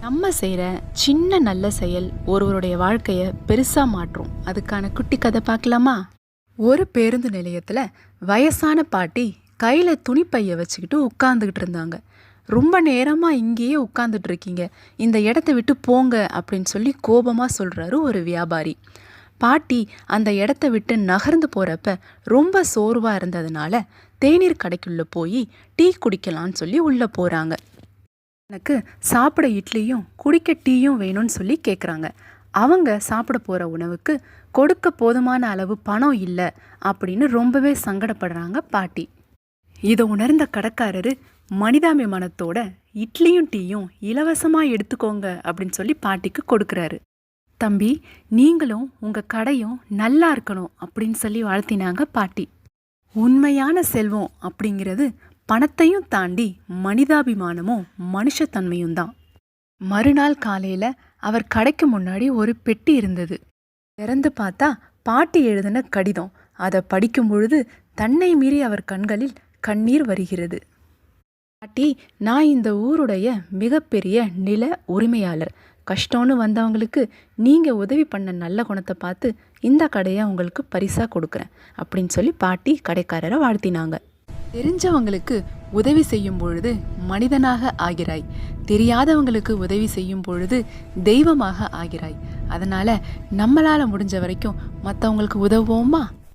நம்ம செய்கிற சின்ன நல்ல செயல் ஒருவருடைய வாழ்க்கையை பெருசாக மாற்றும். அதுக்கான குட்டி கதை பார்க்கலாமா? ஒரு பேருந்து நிலையத்தில் வயசான பாட்டி கையில் துணிப்பையை வச்சுக்கிட்டு உட்காந்துக்கிட்டு இருந்தாங்க. ரொம்ப நேரமாக இங்கேயே உட்காந்துட்டு இருக்கீங்க, இந்த இடத்த விட்டு போங்க அப்படின்னு சொல்லி கோபமாக சொல்கிறாரு ஒரு வியாபாரி. பாட்டி அந்த இடத்த விட்டு நகர்ந்து போகிறப்ப ரொம்ப சோர்வாக இருந்ததுனால தேநீர் கடைக்குள்ளே போய் டீ குடிக்கலான்னு சொல்லி உள்ளே போகிறாங்க. எனக்கு சாப்பிட இட்லியும் குடிக்க டீயும் வேணும்னு சொல்லி கேட்குறாங்க. அவங்க சாப்பிட போகிற உணவுக்கு கொடுக்க போதுமான அளவு பணம் இல்லை அப்படின்னு ரொம்பவே சங்கடப்படுறாங்க பாட்டி. இதை உணர்ந்த கடைக்காரரு மனிதாபிமானத்தோட இட்லியும் டீயும் இலவசமாக எடுத்துக்கோங்க அப்படின்னு சொல்லி பாட்டிக்கு கொடுக்குறாரு. தம்பி, நீங்களும் உங்கள் கடையும் நல்லா இருக்கணும் அப்படின்னு சொல்லி வாழ்த்தினாங்க பாட்டி. உண்மையான செல்வம் அப்படிங்கிறது பணத்தையும் தாண்டி மனிதாபிமானமும் மனுஷத்தன்மையும் தான். மறுநாள் காலையில் அவர் கடைக்கு முன்னாடி ஒரு பெட்டி இருந்தது. திறந்து பார்த்தா பாட்டி எழுதின கடிதம். அதை படிக்கும் பொழுது தன்னை மீறி அவர் கண்களில் கண்ணீர் வருகிறது. பாட்டி, நான் இந்த ஊருடைய மிகப்பெரிய நில உரிமையாளர். கஷ்டம்னு வந்தவங்களுக்கு நீங்கள் உதவி பண்ண நல்ல குணத்தை பார்த்து இந்த கடையை உங்களுக்கு பரிசாக கொடுக்குறேன் அப்படின்னு சொல்லி பாட்டி கடைக்காரரை வாழ்த்தினாங்க. தெரிஞ்சவங்களுக்கு உதவி செய்யும் பொழுது மனிதனாக ஆகிறாய், தெரியாதவங்களுக்கு உதவி செய்யும் பொழுது தெய்வமாக ஆகிறாய். அதனால் நம்மளால் முடிஞ்ச வரைக்கும் மற்றவங்களுக்கு உதவுவோமா?